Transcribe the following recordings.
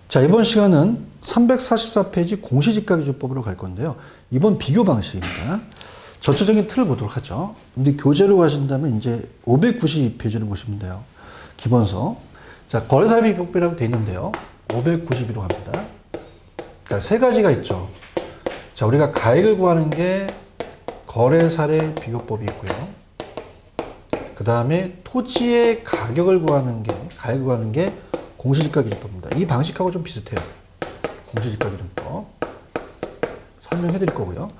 자, 이번 시간은 344페이지 공시지가기준법으로 갈 건데요. 이번 비교 방식입니다. 전체적인 틀을 보도록 하죠. 근데 교재로 가신다면 이제 592페이지를 보시면 돼요. 기본서. 자, 거래사례 비교법이라고 되어 있는데요. 592로 갑니다. 자, 세 가지가 있죠. 자, 우리가 가액을 구하는 게 거래사례 비교법이 있고요. 그 다음에 토지의 가격을 구하는 게, 가액을 구하는 게 공시지가기준법입니다. 이 방식하고 좀 비슷해요. 공시지가기준법. 설명해 드릴 거고요.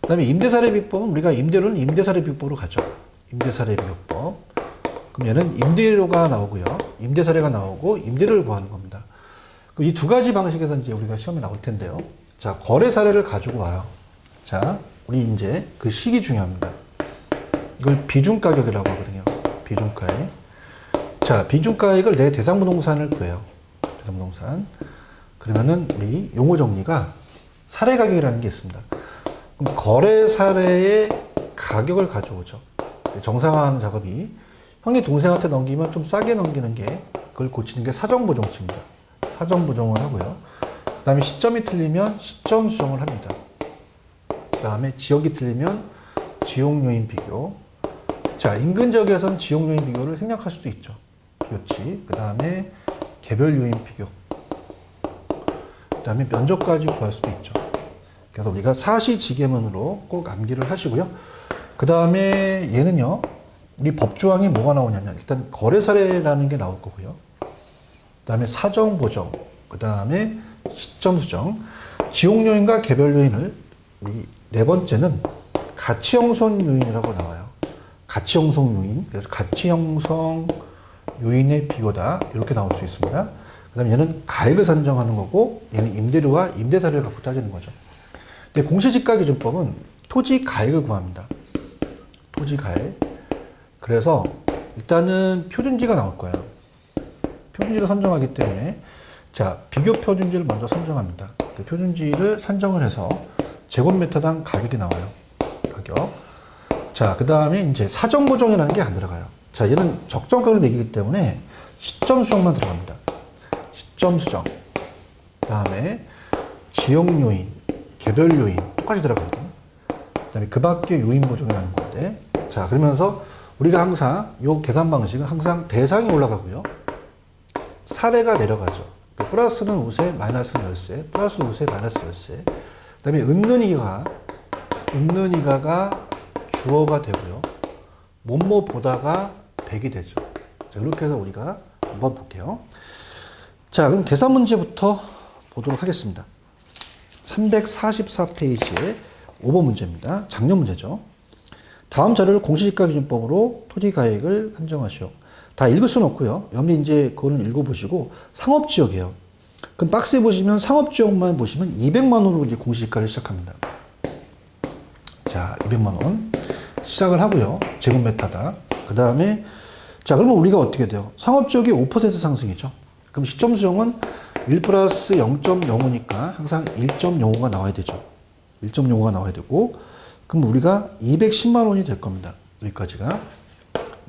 그 다음에 임대사례비법은 우리가 임대료는 임대사례비법으로 가죠. 임대사례비법. 그럼 얘는 임대료가 나오고요. 임대사례가 나오고 임대료를 구하는 겁니다. 이 두 가지 방식에서 이제 우리가 시험에 나올 텐데요. 자, 거래사례를 가지고 와요. 자, 우리 이제 그 식이 중요합니다. 이걸 비중가격이라고 하거든요. 비중가액. 자, 비중가액을 내 대상부동산을 구해요. 대상부동산. 그러면은 우리 용어 정리가 사례가격이라는 게 있습니다. 그럼 거래사례의 가격을 가져오죠. 정상화하는 작업이 형이 동생한테 넘기면 좀 싸게 넘기는 게 그걸 고치는 게 사정보정치입니다. 사정보정을 하고요. 그 다음에 시점이 틀리면 시점 수정을 합니다. 그 다음에 지역이 틀리면 지역요인 비교. 자, 인근 지역에서는 지역요인 비교를 생략할 수도 있죠. 비교치. 그 다음에 개별 요인 비교. 그 다음에 면적까지 구할 수도 있죠. 그래서 우리가 사시지계문으로 꼭 암기를 하시고요. 그 다음에 얘는요, 우리 법조항이 뭐가 나오냐면, 일단 거래사례라는 게 나올 거고요. 그 다음에 사정보정, 그 다음에 시점수정, 지역요인과 개별 요인을, 우리 네 번째는 가치형성 요인이라고 나와요. 가치형성 요인. 그래서 가치형성 요인의 비교다. 이렇게 나올 수 있습니다. 그 다음에 얘는 가액을 산정하는 거고, 얘는 임대료와 임대사례를 갖고 따지는 거죠. 근데 공시지가기준법은 토지 가액을 구합니다. 토지 가액. 그래서 일단은 표준지가 나올 거예요. 표준지를 선정하기 때문에, 자, 비교 표준지를 먼저 선정합니다. 그 표준지를 산정을 해서 제곱미터당 가격이 나와요. 가격. 자, 그 다음에 이제 사정보정이라는 게 안 들어가요. 자, 얘는 적정가격을 매기기 때문에 시점 수정만 들어갑니다. 시점 수정. 그 다음에 지역 요인, 개별 요인 똑같이 들어가거든요. 그 다음에 그 밖에 요인 보정이라는 건데, 자, 그러면서 우리가 항상 요 계산 방식은 항상 대상이 올라가고요. 사례가 내려가죠. 플러스는 우세, 마이너스는 열세, 플러스 우세, 마이너스 열세. 그 다음에 있는 이가가 주어가 되고요. 뭐뭐 보다가 100이 되죠. 자, 이렇게 해서 우리가 한번 볼게요. 자, 그럼 계산 문제부터 보도록 하겠습니다. 344페이지의 5번 문제입니다. 작년 문제죠. 다음 자료를 공시지가기준법으로 토지가액을 한정하시오. 다 읽을 수는 없고요. 여러분이 이제 그거는 읽어보시고, 상업지역이에요. 그럼 박스에 보시면 상업지역만 보시면 200만 원으로 이제 공시지가를 시작합니다. 자, 200만 원 시작을 하고요. 제곱미터다. 그 다음에, 자, 그러면 우리가 어떻게 돼요? 상업지역이 5% 상승이죠. 그럼 시점 수정은 1 플러스 0.05니까 항상 1.05가 나와야 되죠. 1.05가 나와야 되고, 그럼 우리가 210만 원이 될 겁니다. 여기까지가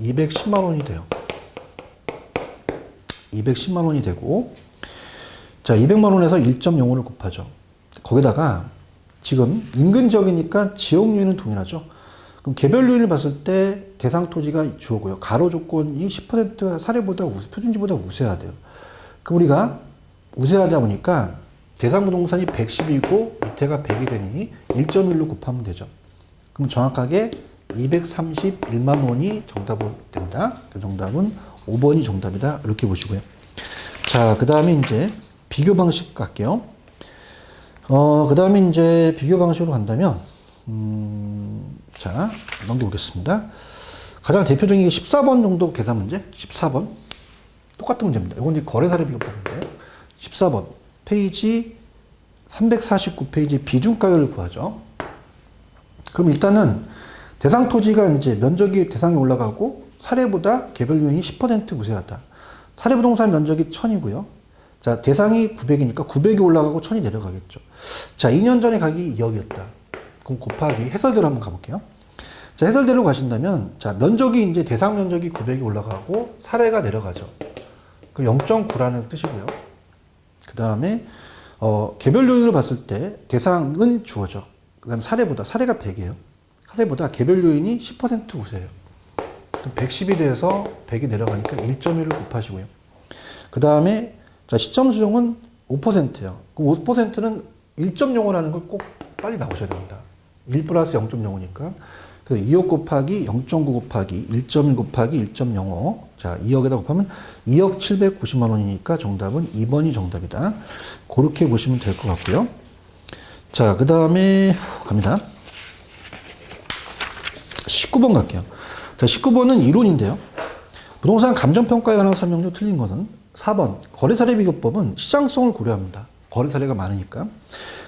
210만 원이 돼요. 210만 원이 되고, 자, 200만 원에서 1.05를 곱하죠. 거기다가 지금 인근 지역이니까 지역 요인은 동일하죠. 그럼 개별 요인을 봤을 때 대상 토지가 주어고요. 가로 조건이 10%가 사례보다 표준지보다 우세해야 돼요. 그럼 우리가 우세하다 보니까 대상 부동산이 110이고 밑에가 100이 되니 1.1로 곱하면 되죠. 그럼 정확하게 231만 원이 정답이 됩니다. 그 정답은 5번이 정답이다. 이렇게 보시고요. 자, 그 다음에 이제 비교 방식 갈게요. 그 다음에 이제 비교 방식으로 간다면, 자, 넘겨보겠습니다. 가장 대표적인 게 14번 정도 계산 문제? 14번. 똑같은 문제입니다. 이건 이제 거래사례 비교법인데, 14번. 페이지 349페이지 비중가격을 구하죠. 그럼 일단은 대상 토지가 이제 면적이 대상이 올라가고 사례보다 개별 요인이 10% 우세하다. 사례 부동산 면적이 1000이고요. 자, 대상이 900이니까 900이 올라가고 1000이 내려가겠죠. 자, 2년 전에 가격이 2억이었다. 그럼 곱하기 해설대로 한번 가볼게요. 자, 해설대로 가신다면, 자, 면적이 이제 대상 면적이 900이 올라가고 사례가 내려가죠. 그럼 0.9라는 뜻이고요. 그 다음에 개별 요인을 봤을 때 대상은 주어져. 그 다음에 사례가 100이에요. 사례보다 개별 요인이 10% 우세해요. 110이 돼서 100이 내려가니까 1.1을 곱하시고요. 그 다음에 시점 수정은 5%예요. 그 5%는 1.05라는 걸 꼭 빨리 나오셔야 됩니다. 1 플러스 0.05니까. 그래서 2억 곱하기 0.9 곱하기 1.1 곱하기 1.05. 자, 2억에다 곱하면 2억 790만 원이니까 정답은 2번이 정답이다. 그렇게 보시면 될 것 같고요. 자, 그 다음에 갑니다. 19번 갈게요. 자, 19번은 이론인데요. 부동산 감정평가에 관한 설명 중 틀린 것은 4번 거래사례 비교법은 시장성을 고려합니다. 거래사례가 많으니까.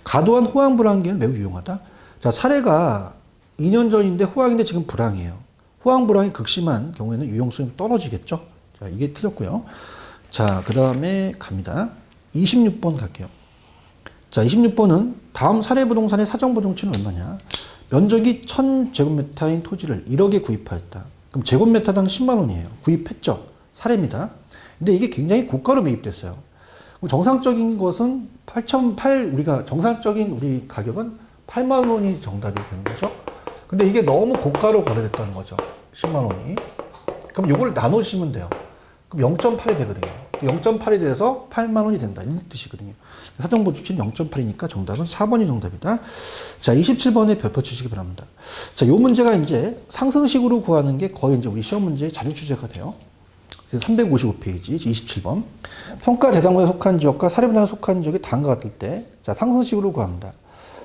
과도한 호황 불황기에는 매우 유용하다. 자, 사례가 2년 전인데 호황인데 지금 불황이에요. 호황 불황이 극심한 경우에는 유용성이 떨어지겠죠. 자, 이게 틀렸고요. 자, 그 다음에 갑니다. 26번 갈게요. 자, 26번은 다음 사례 부동산의 사정보증치는 얼마냐? 면적이 1000제곱미터인 토지를 1억에 구입하였다. 그럼 제곱미터당 10만 원이에요. 구입했죠. 사례입니다. 근데 이게 굉장히 고가로 매입됐어요. 정상적인 것은 우리가 정상적인 우리 가격은 8만 원이 정답이 되는 거죠. 근데 이게 너무 고가로 거래됐다는 거죠. 10만 원이. 그럼 이걸 나누시면 돼요. 그럼 0.8이 되거든요. 0.8이 돼서 8만 원이 된다. 이런 뜻이거든요. 사정보증치는 0.8이니까 정답은 4번이 정답이다. 자, 27번에 별표 치시기 바랍니다. 자, 요 문제가 이제 상승식으로 구하는 게 거의 이제 우리 시험 문제에 자주 출제가 돼요. 355페이지 27번. 평가 대상군에 속한 지역과 사례부동산에 속한 지역이 다음과 같을 때, 자, 상승식으로 구합니다.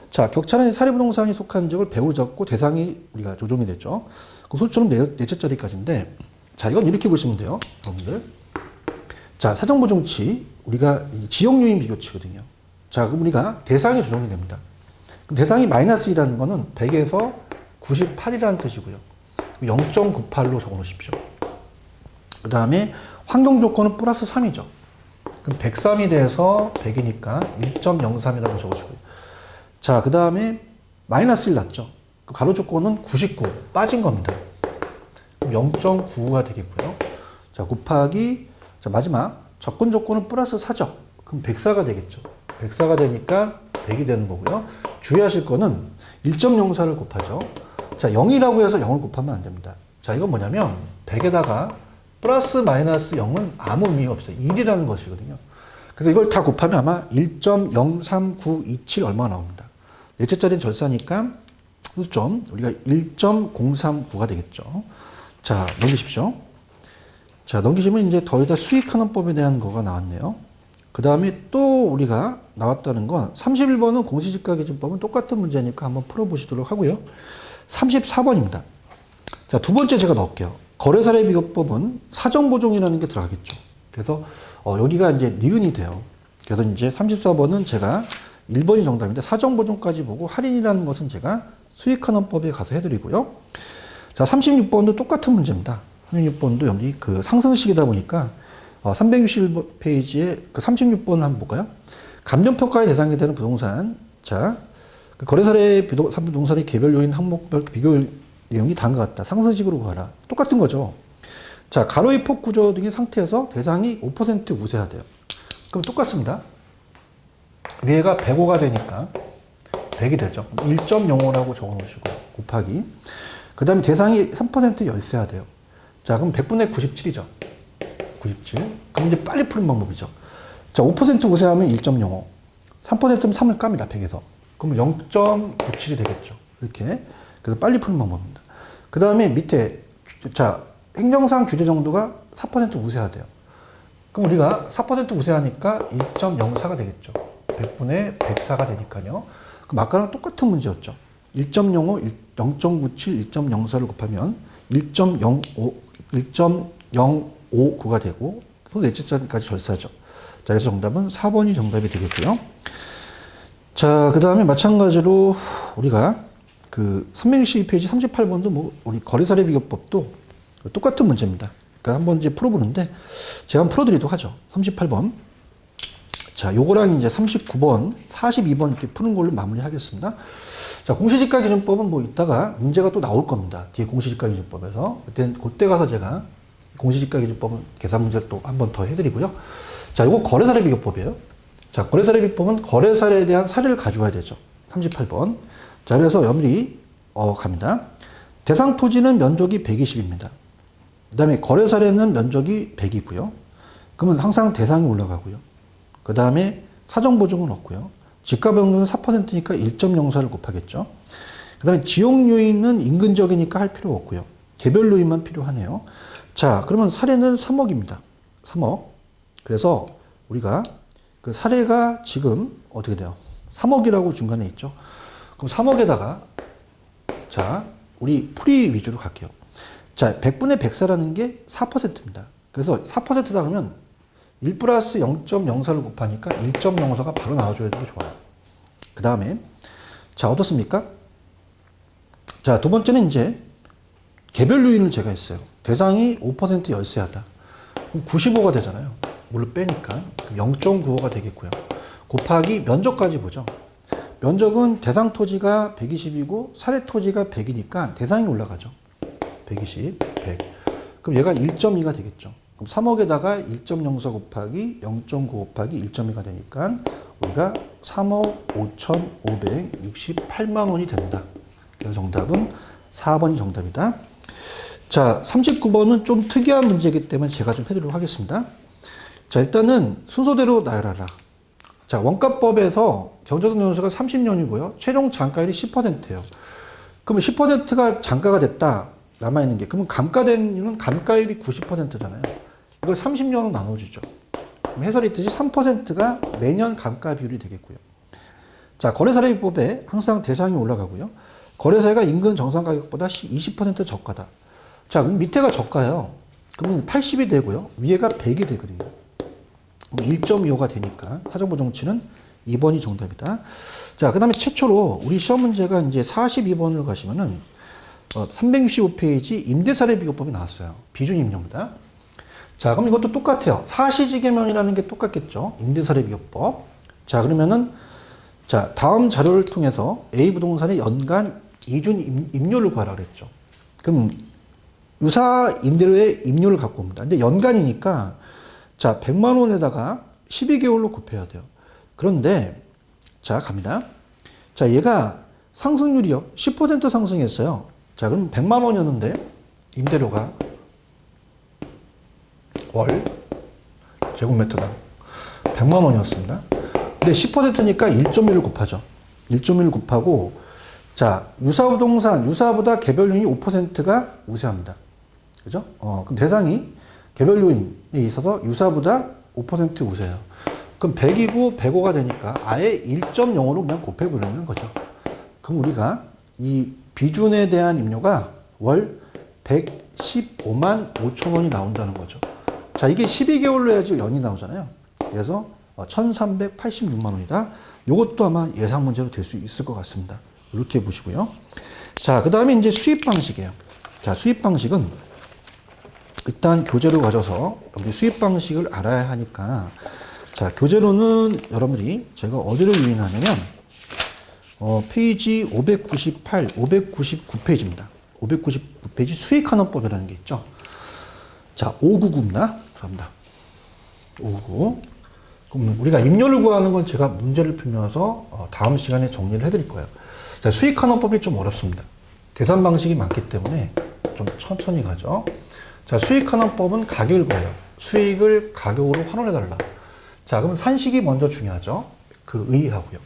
자, 격차는 사례부동산이 속한 지역을 배우로 잡고 대상이 우리가 조정이 됐죠. 그 소수점 넷째 자리까지인데, 자, 이건 이렇게 보시면 돼요, 여러분들. 자, 사정보증치, 우리가 지역요인 비교치거든요. 자, 그럼 우리가 대상이 조정이 됩니다. 대상이 마이너스 2라는 거는 100에서 98이라는 뜻이고요. 0.98로 적어 놓으십시오. 그 다음에 환경 조건은 플러스 3이죠. 그럼 103이 돼서 100이니까 1.03이라고 적으시고요. 자, 그 다음에 마이너스 1 났죠. 가로 조건은 99 빠진 겁니다. 그럼 0.9가 되겠고요. 자, 곱하기, 자, 마지막 접근 조건은 플러스 4죠. 그럼 104가 되겠죠. 104가 되니까 100이 되는 거고요. 주의하실 거는 1.04를 곱하죠. 자, 0이라고 해서 0을 곱하면 안 됩니다. 자, 이건 뭐냐면 100에다가 플러스 마이너스 0은 아무 의미가 없어요. 1이라는 것이거든요. 그래서 이걸 다 곱하면 아마 1.03927 얼마가 나옵니다. 넷째 자리는 절사니까 좀 우리가 1.039가 되겠죠. 자, 넘기십시오. 자, 넘기시면 이제 더 이상 수익하는 법에 대한 거가 나왔네요. 그 다음에 또 우리가 나왔다는 건 31번은 공시지가기준법은 똑같은 문제니까 한번 풀어보시도록 하고요. 34번입니다. 자, 두 번째 제가 넣을게요. 거래사례 비교법은 사정보증이라는 게 들어가겠죠. 그래서 여기가 이제 니은이 돼요. 그래서 이제 34번은 제가 1번이 정답인데 사정보증까지 보고 할인이라는 것은 제가 수익환원법에 가서 해드리고요. 자, 36번도 똑같은 문제입니다. 36번도 여기 그 상승식이다 보니까 361페이지에 그 36번 한번 볼까요? 감정평가의 대상이 되는 부동산. 자, 그 거래사례 부동산의 개별 요인 항목별 비교 내용이 다음과 같다. 상승식으로 구하라. 똑같은 거죠. 자, 가로의 폭 구조 등의 상태에서 대상이 5% 우세하대요. 그럼 똑같습니다. 위에가 105가 되니까 100이 되죠. 1.05라고 적어 놓으시고 곱하기. 그 다음에 대상이 3% 열세하대요. 자, 그럼 100분의 97이죠. 97. 그럼 이제 빨리 푸는 방법이죠. 자, 5% 우세하면 1.05. 3%면 3을 깝니다. 100에서. 그럼 0.97이 되겠죠. 이렇게. 그래서 빨리 푸는 방법입니다. 그 다음에 밑에, 자, 행정상 규제 정도가 4% 우세하대요. 그럼 우리가 4% 우세하니까 1.04가 되겠죠. 100분의 104가 되니까요. 그럼 아까랑 똑같은 문제였죠. 1.05, 0.97, 1.04를 곱하면 1.059가 되고, 또 넷째 자리까지 절사죠. 자, 그래서 정답은 4번이 정답이 되겠고요. 자, 그 다음에 마찬가지로 우리가 그 362페이지 38번도 뭐 우리 거래사례 비교법도 똑같은 문제입니다. 그러니까 한번 이제 풀어보는데 제가 한번 풀어드리도록 하죠. 38번. 자, 요거랑 이제 39번, 42번 이렇게 푸는 걸로 마무리하겠습니다. 자, 공시지가기준법은 뭐 이따가 문제가 또 나올 겁니다. 뒤에 공시지가기준법에서. 그때 가서 제가 공시지가기준법은 계산 문제를 또 한 번 더 해드리고요. 자, 요거 거래사례 비교법이에요. 자, 자, 거래사례 비법은 거래사례에 대한 사례를 가져와야 되죠. 38번. 자, 그래서 여러분이 갑니다. 대상 토지는 면적이 120입니다. 그 다음에 거래사례는 면적이 100이고요. 그러면 항상 대상이 올라가고요. 그 다음에 사정보증은 없고요. 집가변동은 4%니까 1.04를 곱하겠죠. 그 다음에 지역 요인은 인근 지역이니까 할 필요 없고요. 개별 요인만 필요하네요. 자, 그러면 사례는 3억입니다. 3억. 그래서 우리가 그 사례가 지금 어떻게 돼요? 3억이라고 중간에 있죠. 그럼 3억에다가 자, 우리 풀이 위주로 갈게요. 자, 100분의 100사라는 게 4%입니다. 그래서 4%다 그러면 1 플러스 0.04를 곱하니까 1.04가 바로 나와줘야 되고 좋아요. 그 다음에 자, 어떻습니까? 자, 두 번째는 이제 개별 요인을 제가 했어요. 대상이 5% 열세하다. 그럼 95가 되잖아요. 물을 빼니까 0.95가 되겠고요. 곱하기 면적까지 보죠. 면적은 대상 토지가 120이고 사례 토지가 100이니까 대상이 올라가죠. 120, 100. 그럼 얘가 1.2가 되겠죠. 그럼 3억에다가 1.04 곱하기 0.9 곱하기 1.2가 되니까 우리가 3억 5,568만 원이 된다. 그래서 정답은 4번이 정답이다. 자, 39번은 좀 특이한 문제이기 때문에 제가 좀 해드리도록 하겠습니다. 자, 일단은 순서대로 나열하라. 자, 원가법에서 경제적 연수가 30년이고요. 최종 잔가율이 10%예요. 그러면 10%가 잔가가 됐다. 남아있는 게. 그러면 감가된 이유는 감가율이 90%잖아요. 이걸 30년으로 나눠주죠. 그럼 해설이 있듯이 3%가 매년 감가 비율이 되겠고요. 자, 거래사례비법에 항상 대상이 올라가고요. 거래사례가 인근 정상 가격보다 20% 저가다. 자, 그럼 밑에가 저가예요. 그러면 80이 되고요. 위에가 100이 되거든요. 1.25가 되니까 사정보정치는 2번이 정답이다. 자, 그 다음에 최초로 우리 시험 문제가 이제 42번을 가시면은 365페이지 임대사례비교법이 나왔어요. 비준 임료입니다. 자, 그럼 이것도 똑같아요. 사시지계면이라는 게 똑같겠죠. 임대사례비교법. 자, 그러면은 자, 다음 자료를 통해서 A 부동산의 연간 이준 임료를 구하라 그랬죠. 그럼 유사 임대료의 임료를 갖고 옵니다. 근데 연간이니까 자, 100만 원에다가 12개월로 곱해야 돼요. 그런데 자, 갑니다. 자, 얘가 상승률이요. 10% 상승했어요. 자, 그럼 100만 원이었는데 임대료가 월 제곱미터당 100만 원이었습니다. 근데 10%니까 1.1을 곱하죠. 1.1을 곱하고 자, 유사부동산, 유사보다 개별 요인이 5%가 우세합니다. 그죠? 그럼 대상이 개별 요인에 있어서 유사보다 5% 우세해요. 그럼 100이고 105가 되니까 아예 1.05로 그냥 곱해버리는 거죠. 그럼 우리가 이 비준에 대한 임료가 월 115만 5천 원이 나온다는 거죠. 자, 이게 12개월로 해야지 연이 나오잖아요. 그래서 1,386만 원이다. 이것도 아마 예상 문제로 될 수 있을 것 같습니다. 이렇게 보시고요. 자, 그 다음에 이제 수입 방식이에요. 자, 수입 방식은 일단 교재로 가져서 우리 수입 방식을 알아야 하니까 자, 교재로는 여러분들이 제가 어디를 유인하냐면 페이지 598, 599페이지입니다. 599페이지 수익환원법이라는 게 있죠. 자, 599입니다. 갑니다. 599. 그럼 우리가 임료를 구하는 건 제가 문제를 풀면서 다음 시간에 정리를 해드릴 거예요. 자, 수익환원법이 좀 어렵습니다. 계산 방식이 많기 때문에 좀 천천히 가죠. 자, 수익환원법은 가격을 구해요. 수익을 가격으로 환원해달라. 자, 그러면 산식이 먼저 중요하죠. 그 의의하고요.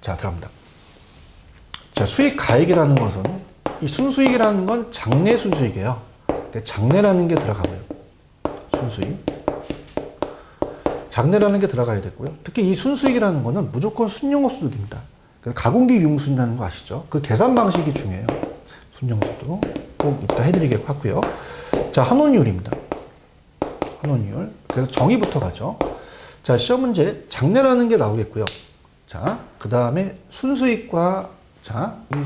자, 들어갑니다. 자, 수익 가액이라는 것은 이 순수익이라는 건 장내 순수익이에요. 장내라는 게 들어가고요. 순수익. 장내라는 게 들어가야 되고요. 특히 이 순수익이라는 거는 무조건 순영업소득입니다. 가공기 융순이라는 거 아시죠? 그 계산 방식이 중요해요. 순영업소득. 꼭 이따 해드리겠고 하고요. 자, 환원율입니다. 환원율. 그래서 정의부터 가죠. 자, 시험 문제 장내라는 게 나오겠고요. 자, 그 다음에 순수익과 자, 이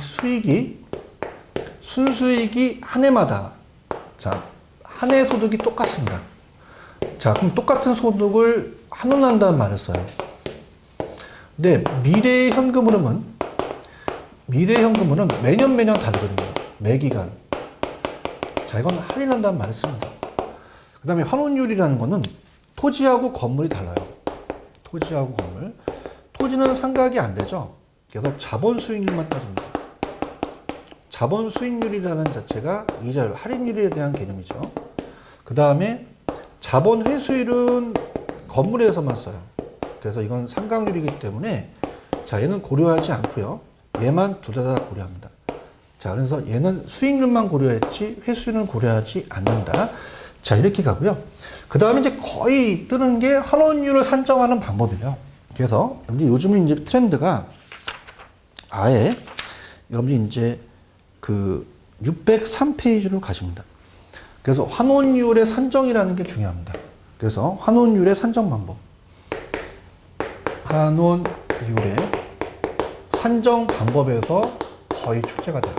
순수익이 한 해마다 자, 한 해 소득이 똑같습니다. 자, 그럼 똑같은 소득을 환원한다는 말을 써요. 근데 미래의 현금 흐름은 매년 다르거든요. 매기간. 자, 이건 할인한다는 말을 씁니다. 그 다음에 환원율이라는 거는 토지하고 건물이 달라요. 토지하고 건물. 토지는 상각이 안 되죠. 그래서 자본 수익률만 따집니다. 자본 수익률이라는 자체가 이자율, 할인율에 대한 개념이죠. 그 다음에 자본 회수율은 건물에서만 써요. 그래서 이건 상각률이기 때문에 자, 얘는 고려하지 않고요. 얘만 둘 다 고려합니다. 자, 그래서 얘는 수익률만 고려했지 회수율은 고려하지 않는다. 자, 이렇게 가고요. 그 다음에 이제 거의 뜨는 게 환원율을 산정하는 방법이에요. 그래서 요즘은 이제 트렌드가 아예 여러분이 이제 그 603페이지로 가십니다. 그래서 환원율의 산정이라는 게 중요합니다. 그래서 환원율의 산정 방법. 환원율의 산정 방법에서 거의 축제가 돼요.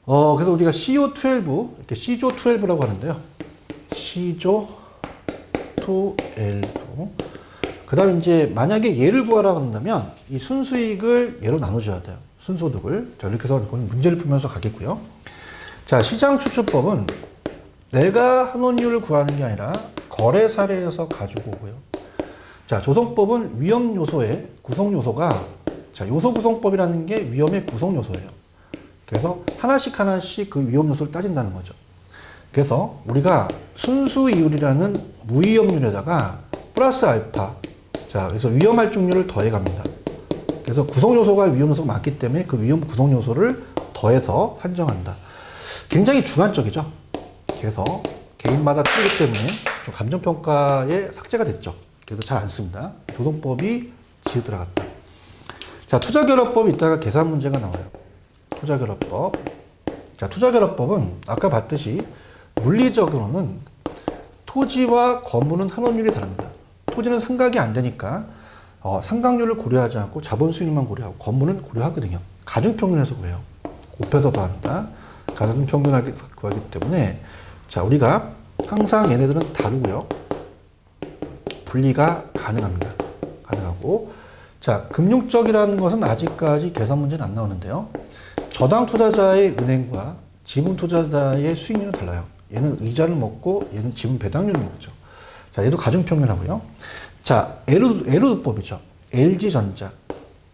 그래서 우리가 CO12, 이렇게 C조12라고 하는데요. C조12. 그 다음에 이제 만약에 얘를 구하라고 한다면 이 순수익을 얘로 나눠줘야 돼요. 순소득을. 자, 이렇게 해서 문제를 풀면서 가겠고요. 자, 시장추출법은 내가 환원율을 구하는 게 아니라 거래 사례에서 가지고 오고요. 자, 조성법은 위험 요소의 구성 요소가 자, 요소 구성법이라는 게 위험의 구성 요소예요. 그래서 하나씩 하나씩 그 위험 요소를 따진다는 거죠. 그래서 우리가 순수 이율이라는 무위험률에다가 플러스 알파. 자, 그래서 위험 할증률을 더해 갑니다. 그래서 구성 요소가 위험 요소가 많기 때문에 그 위험 구성 요소를 더해서 산정한다. 굉장히 주관적이죠. 그래서 개인마다 틀리기 때문에 좀 감정평가에 삭제가 됐죠. 그래서 잘 안 씁니다. 조성법이 지어 들어갔다. 자, 투자결합법이 이따가 계산 문제가 나와요. 투자결합법. 자, 투자결합법은 아까 봤듯이 물리적으로는 토지와 건물은 환원율이 다릅니다. 토지는 상각이 안 되니까 상각률을 고려하지 않고 자본 수익률만 고려하고 건물은 고려하거든요. 가중평균에서 구해요. 곱해서 더한다. 가중평균하기 구하기 때문에 자, 우리가 항상 얘네들은 다르고요. 분리가 가능합니다. 가능하고 자, 금융적이라는 것은 아직까지 계산 문제는 안 나오는데요. 저당 투자자의 은행과 지분 투자자의 수익률은 달라요. 얘는 이자를 먹고 얘는 지분 배당률을 먹죠. 자, 얘도 가중평균하고요. 자, 에루드법이죠. LG전자.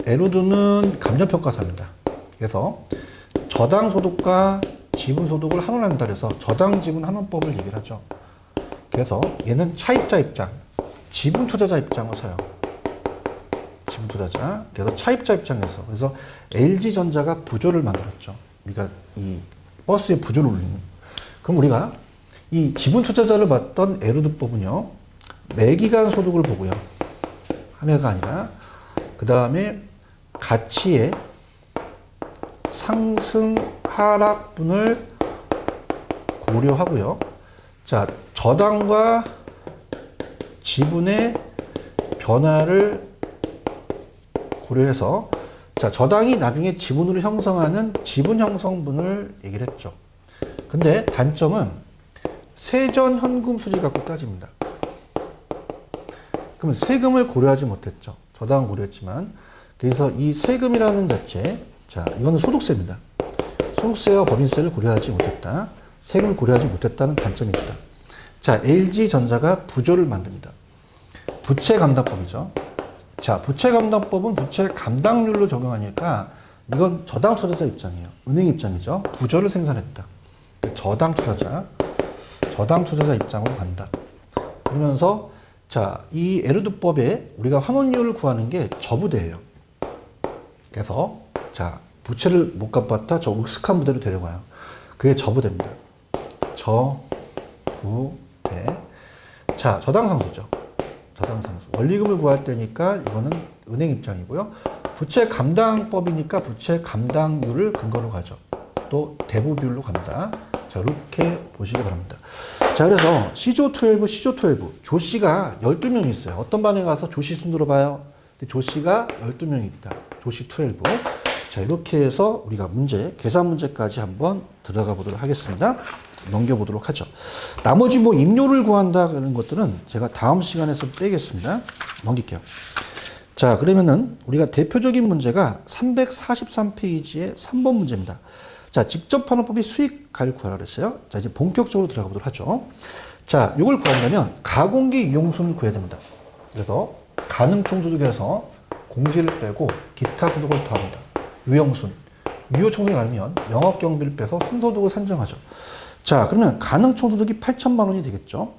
에루드는 감정평가사입니다. 그래서 저당 소득과 지분 소득을 환원한다 그래서 저당 지분 환원법을 얘기를 하죠. 그래서 얘는 차입자 입장, 지분 투자자 입장을 써요. 지분 투자자. 그래서 차입자 입장에서 그래서 LG전자가 부조를 만들었죠. 우리가 이 버스에 부조를 올리는. 그럼 우리가 이 지분 투자자를 봤던 에루드법은요. 매기간 소득을 보고요. 한 해가 아니라 그 다음에 가치의 상승 하락분을 고려하고요. 자, 저당과 지분의 변화를 고려해서 자, 저당이 나중에 지분으로 형성하는 지분 형성분을 얘기를 했죠. 근데 단점은 세전 현금 수지 갖고 따집니다. 그러면 세금을 고려하지 못했죠. 저당은 고려했지만. 그래서 이 세금이라는 자체, 자, 이거는 소득세입니다. 소득세와 법인세를 고려하지 못했다. 세금을 고려하지 못했다는 단점이 있다. 자, LG전자가 부조를 만듭니다. 부채감당법이죠. 자, 부채감당법은 부채 감당률로 적용하니까 이건 저당 투자자 입장이에요. 은행 입장이죠. 부조를 생산했다. 저당 투자자 입장으로 간다. 그러면서 자, 이 에르두법에 우리가 환원율을 구하는 게 저부대예요. 그래서 자, 부채를 못 갚았다. 저 익숙한 부대로 데려가요. 그게 저부대입니다. 저부대. 자, 저당상수죠. 저당상수. 원리금을 구할 때니까 이거는 은행 입장이고요. 부채 감당법이니까 부채 감당률을 근거로 가죠. 또 대부 비율로 간다. 자, 이렇게 보시기 바랍니다. 자, 그래서 C조12, 조씨가 12명이 있어요. 어떤 반에 가서 조씨 순으로 봐요. 근데 조씨가 12명이 있다. 조씨12. 자, 이렇게 해서 우리가 문제, 계산 문제까지 한번 들어가 보도록 하겠습니다. 넘겨보도록 하죠. 나머지 뭐 임료를 구한다 그런 것들은 제가 다음 시간에서 빼겠습니다. 넘길게요. 자, 그러면은 우리가 대표적인 문제가 343페이지의 3번 문제입니다. 자, 직접 환원법이 수익가를 구하라 그랬어요. 자, 이제 본격적으로 들어가 보도록 하죠. 자, 이걸 구한다면 가공기 이용수를 구해야 됩니다. 그래서 가능총소득에서 공시를 빼고 기타 소득을 더합니다. 유형순. 유효총소득이 아니면 영업경비를 빼서 순소득을 산정하죠. 자, 그러면 가능총소득이 8천만 원이 되겠죠.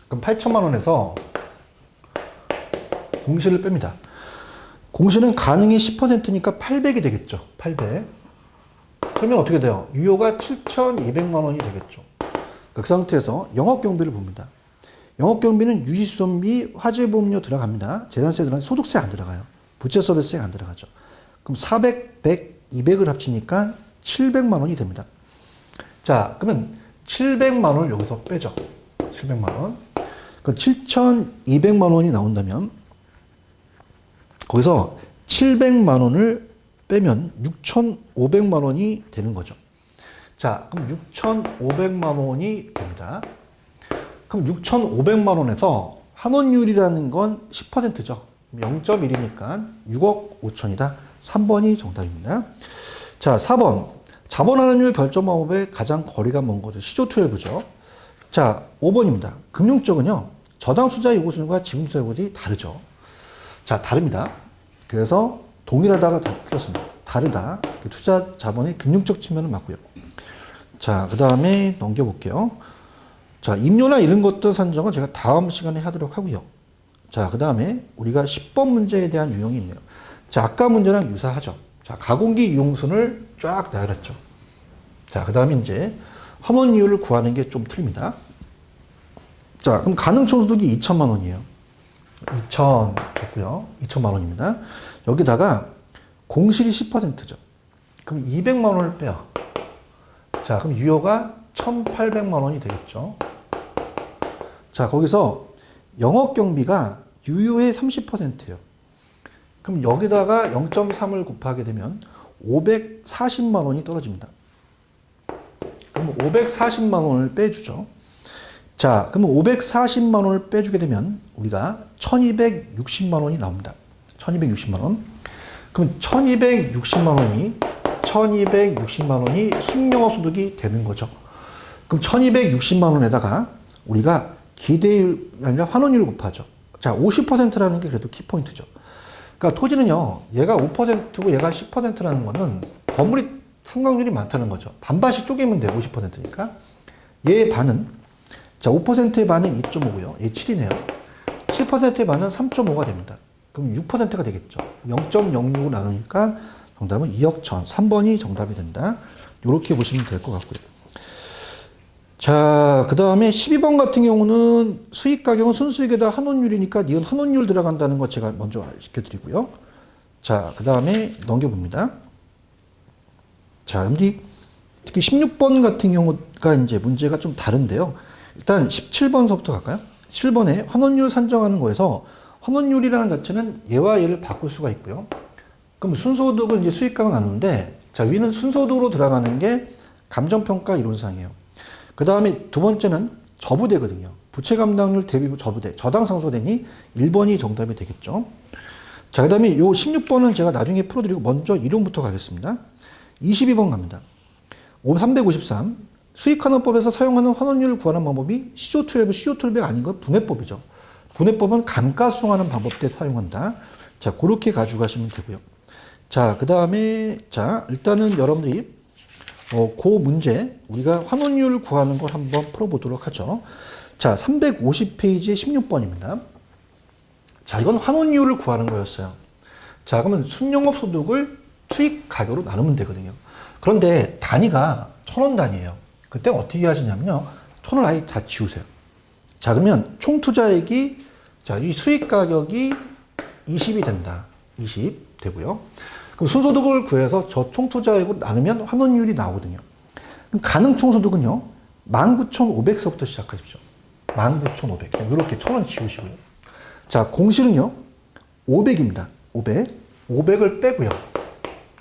그럼 8천만 원에서 공시를 뺍니다. 공시는 가능이 10%니까 800이 되겠죠. 800. 그러면 어떻게 돼요? 유효가 7,200만 원이 되겠죠. 그 상태에서 영업경비를 봅니다. 영업경비는 유지수선비, 화재보험료 들어갑니다. 재산세 들어가는데 소득세 안 들어가요. 부채서비스세가 안 들어가죠. 그럼 400, 100, 200을 합치니까 700만 원이 됩니다. 자, 그러면 700만 원을 여기서 빼죠. 700만 원. 그 7,200만 원이 나온다면 거기서 700만 원을 빼면 6,500만 원이 되는 거죠. 자, 그럼 6,500만 원이 됩니다. 그럼 6,500만 원에서 환원율이라는 건 10%죠. 0.1이니까 6억 5천이다. 3번이 정답입니다. 자, 4번. 자본환원율 결정 방법에 가장 거리가 먼 거죠. 시조12죠. 자, 5번입니다. 금융 쪽은요, 저당 투자 요구수준과 지분 투자 요구들이 다르죠. 자, 다릅니다. 그래서 동일하다가 틀렸습니다. 다르다. 투자 자본의 금융적 측면은 맞고요. 자, 그 다음에 넘겨볼게요. 자, 임료나 이런 것들 산정은 제가 다음 시간에 하도록 하고요. 자, 그 다음에 우리가 10번 문제에 대한 유형이 있네요. 자, 아까 문제랑 유사하죠. 자, 가공기 유용순을 쫙 나열했죠. 자, 그 다음에 이제 환원이율을 구하는 게 좀 틀립니다. 자, 그럼 가능총소득이 2천만 원이에요. 2천 됐고요. 2천만 원입니다. 여기다가 공실이 10%죠. 그럼 200만 원을 빼요. 자, 그럼 유효가 1,800만 원이 되겠죠. 자, 거기서 영업경비가 유효의 30%예요. 그럼 여기다가 0.3을 곱하게 되면 540만 원이 떨어집니다. 그럼 540만 원을 빼주죠. 자, 그러면 540만 원을 빼주게 되면 우리가 1260만 원이 나옵니다. 1260만 원. 그럼 1260만 원이 수익영업소득이 되는 거죠. 그럼 1260만 원에다가 우리가 기대율, 아니라 환원율을 곱하죠. 자, 50%라는 게 그래도 키포인트죠. 그러니까 토지는요, 얘가 5%고 얘가 10%라는 거는 건물이 성강률이 많다는 거죠. 반반씩 쪼개면 돼요, 50%니까. 얘의 반은, 자, 5%의 반은 2.5고요. 얘 7이네요. 7%의 반은 3.5가 됩니다. 그럼 6%가 되겠죠. 0.06을 나누니까 정답은 2억 1천. 3번이 정답이 된다. 이렇게 보시면 될 것 같고요. 자, 그 다음에 12번 같은 경우는 수익 가격은 순수익에다 환원율이니까 니은 환원율 들어간다는 거 제가 먼저 시켜드리고요. 자, 그 다음에 넘겨봅니다. 자, 여기 특히 16번 같은 경우가 이제 문제가 좀 다른데요. 일단 17번서부터 갈까요? 17번에 환원율 산정하는 거에서 환원율이라는 자체는 얘와 얘를 바꿀 수가 있고요. 그럼 순소득은 이제 수익각을 나누는데, 자, 위는 순소득으로 들어가는 게 감정평가 이론상이에요. 그 다음에 두 번째는 저부대거든요. 부채 감당률 대비 저부대, 저당 상소되니 1번이 정답이 되겠죠. 자, 그 다음에 요 16번은 제가 나중에 풀어드리고 먼저 이론부터 가겠습니다. 22번 갑니다. 353. 수익환원법에서 사용하는 환원율을 구하는 방법이 시조12, 시조12가 아닌 건 분해법이죠. 분해법은 감가수정하는 방법 때 사용한다. 자, 그렇게 가져가시면 되고요. 자, 그 다음에, 자, 일단은 여러분들이 그 문제, 우리가 환원율 구하는 걸 한번 풀어보도록 하죠. 자, 350페이지의 16번입니다. 자, 이건 환원율을 구하는 거였어요. 자, 그러면 순영업소득을 수익 가격으로 나누면 되거든요. 그런데 단위가 1,000원 단위예요. 그때 어떻게 하시냐면요. 1,000원 아예 다 지우세요. 자, 그러면 총 투자액이, 자, 이 수익 가격이 20이 된다. 20 되고요. 그럼 순소득을 구해서 저 총투자액으로 나누면 환원율이 나오거든요. 그럼 가능 총소득은요, 19,500서부터 시작하십시오. 19,500. 이렇게 1,000원 지우시고요. 자, 공실은요, 500입니다. 500. 500을 빼고요.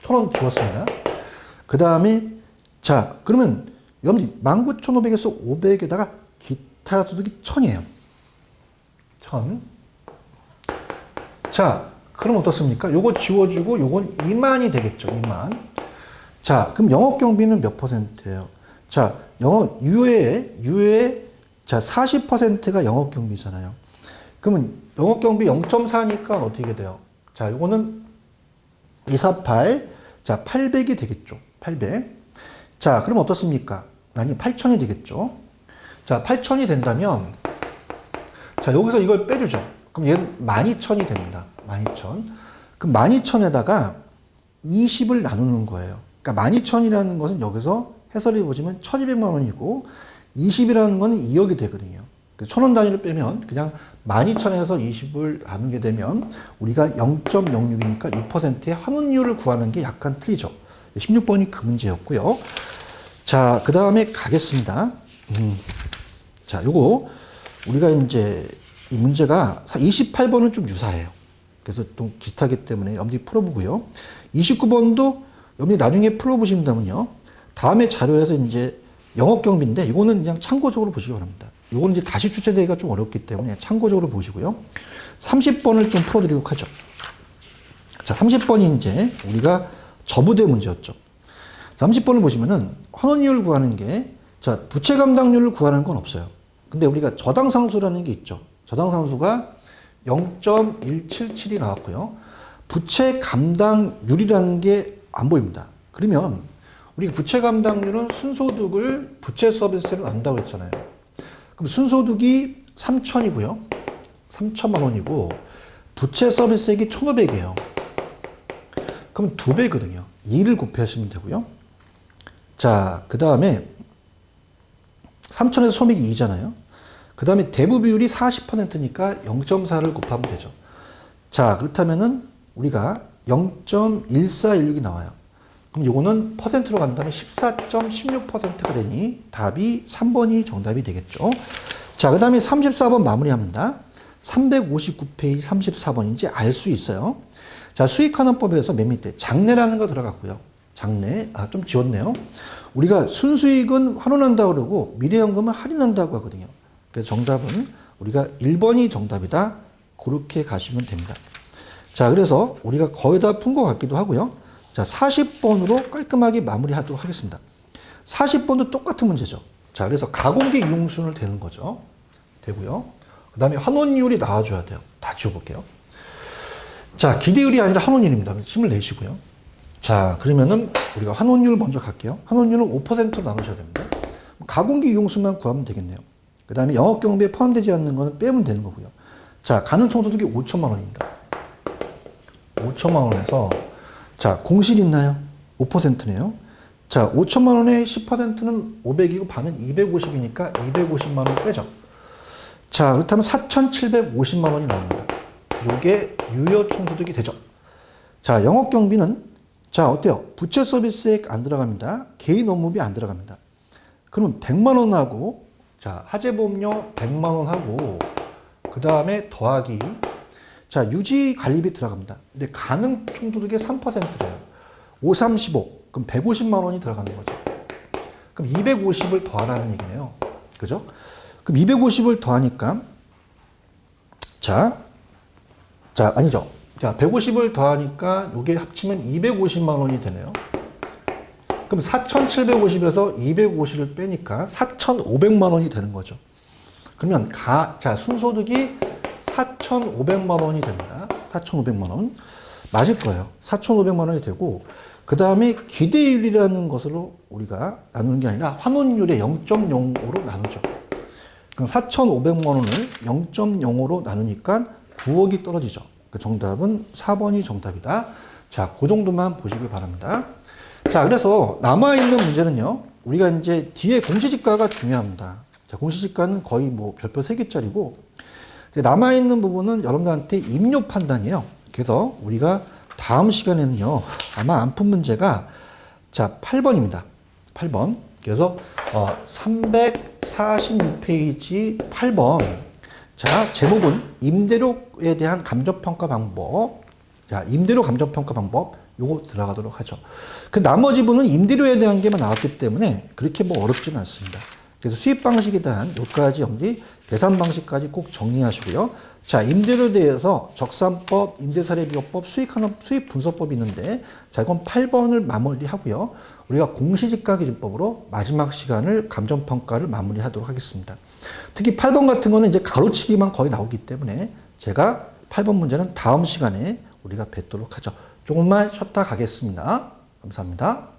1,000원 지웠습니다. 그 다음에, 자, 그러면 여러분들 19,500에서 500에다가 기타 소득이 1,000이에요. 1,000. 자, 그럼 어떻습니까? 요거 지워주고 요건 2만이 되겠죠. 2만. 자, 그럼 영업경비는 몇 %예요? 자, 유효의 자, 40%가 영업경비잖아요. 그러면 영업경비 0.4니까 어떻게 돼요? 자, 요거는 248, 자, 800이 되겠죠. 800. 자, 그럼 어떻습니까? 아니, 8,000이 되겠죠. 자, 8,000이 된다면, 자, 여기서 이걸 빼주죠. 그럼 얘는 12,000이 됩니다. 12,000. 그럼 12,000에다가 20을 나누는 거예요. 그러니까 12,000이라는 것은 여기서 해설해 보시면 1,200만 원이고, 20이라는 거는 2억이 되거든요. 1,000원 단위를 빼면 그냥 12,000에서 20을 나누게 되면 우리가 0.06이니까 6%의 환원율을 구하는 게 약간 틀리죠. 16번이 그 문제였고요. 자, 그 다음에 가겠습니다. 자, 요거 우리가 이제 이 문제가 28번은 좀 유사해요. 그래서 좀 비슷하기 때문에 여러분들이 풀어보고요. 29번도 여러분이 나중에 풀어보신다면요. 다음에 자료에서 이제 영업경비인데 이거는 그냥 참고적으로 보시기 바랍니다. 이거는 이제 다시 출제되기가 좀 어렵기 때문에 참고적으로 보시고요. 30번을 좀 풀어드리도록 하죠. 자, 30번이 이제 우리가 저부대 문제였죠. 30번을 보시면은 환원율 구하는 게, 자, 부채 감당률을 구하는 건 없어요. 근데 우리가 저당상수라는 게 있죠. 저당상수가 0.177이 나왔고요. 부채 감당률이라는 게 안 보입니다. 그러면 우리 부채 감당률은 순소득을 부채 서비스로 나눈다고 했잖아요. 그럼 순소득이 3,000이고요. 3천만 원이고 부채 서비스액이 1,500이에요. 그럼 2배거든요. 2를 곱하시면 되고요. 자, 그 다음에 3천에서 1,500이 2잖아요. 그 다음에 대부 비율이 40%니까 0.4를 곱하면 되죠. 자, 그렇다면은 우리가 0.1416이 나와요. 그럼 요거는 퍼센트로 간다면 14.16%가 되니 답이 3번이 정답이 되겠죠. 자, 그 다음에 34번 마무리합니다. 359페이지 34번인지 알 수 있어요. 자, 수익환원법에서 맨 밑에 장래라는 거 들어갔고요. 장래, 좀 지웠네요. 우리가 순수익은 환원한다고 그러고 미래연금은 할인한다고 하거든요. 그래서 정답은 우리가 1번이 정답이다. 그렇게 가시면 됩니다. 자, 그래서 우리가 거의 다 푼 것 같기도 하고요. 자, 40번으로 깔끔하게 마무리하도록 하겠습니다. 40번도 똑같은 문제죠. 자, 그래서 가공기 이용순을 되는 거죠. 되고요. 그 다음에 환원율이 나와줘야 돼요. 다 지워볼게요. 자, 기대율이 아니라 환원율입니다. 힘을 내시고요. 자, 그러면은 우리가 환원율 먼저 갈게요. 환원율은 5%로 나누셔야 됩니다. 가공기 이용수만 구하면 되겠네요. 그 다음에 영업경비에 포함되지 않는 거는 빼면 되는 거고요. 자, 가능 총소득이 5천만 원입니다. 5천만 원에서, 자, 공실 있나요? 5%네요. 자, 5천만 원의 10%는 500이고 반은 250이니까 250만 원 빼죠. 자, 그렇다면 4,750만 원이 나옵니다. 요게 유효 총소득이 되죠. 자, 영업경비는, 자, 어때요? 부채 서비스액 안 들어갑니다. 개인 업무비 안 들어갑니다. 그러면 100만 원하고, 자, 하재보험료 100만 원하고, 그 다음에 더하기, 자, 유지 관리비 들어갑니다. 근데 가능 총소득의 3%래요. 5, 35. 그럼 150만 원이 들어가는 거죠. 그럼 250을 더하라는 얘기네요. 그죠? 그럼 250을 더하니까, 자, 아니죠. 자, 150을 더하니까 요게 합치면 250만 원이 되네요. 그럼 4,750에서 250을 빼니까 4,500만 원이 되는 거죠. 그러면 자, 순소득이 4,500만 원이 됩니다. 4,500만 원. 맞을 거예요. 4,500만 원이 되고, 그 다음에 기대율이라는 것으로 우리가 나누는 게 아니라 환원율의 0.05로 나누죠. 그럼 4,500만 원을 0.05로 나누니까 9억이 떨어지죠. 그 정답은 4번이 정답이다. 자, 그 정도만 보시길 바랍니다. 자, 그래서 남아있는 문제는요, 우리가 이제 뒤에 공시지가가 중요합니다. 자, 공시지가는 거의 뭐 별표 3개짜리고, 남아있는 부분은 여러분들한테 임료 판단이에요. 그래서 우리가 다음 시간에는요, 아마 안 푼 문제가, 자, 8번입니다. 8번. 그래서 346페이지 8번. 자, 제목은 임대료에 대한 감정평가 방법. 자, 임대료 감정평가 방법. 요거 들어가도록 하죠. 그 나머지 부분은 임대료에 대한 게만 나왔기 때문에 그렇게 뭐 어렵지는 않습니다. 그래서 수입 방식에 대한 요까지 여러분들이 계산 방식까지 꼭 정리하시고요. 자, 임대료에 대해서 적산법, 임대사례비교법, 수입 분석법이 있는데, 자, 이건 8번을 마무리하고요. 우리가 공시지가 기준법으로 마지막 시간을 감정평가를 마무리하도록 하겠습니다. 특히 8번 같은 거는 이제 가로치기만 거의 나오기 때문에 제가 8번 문제는 다음 시간에 우리가 뵙도록 하죠. 조금만 쉬었다 가겠습니다. 감사합니다.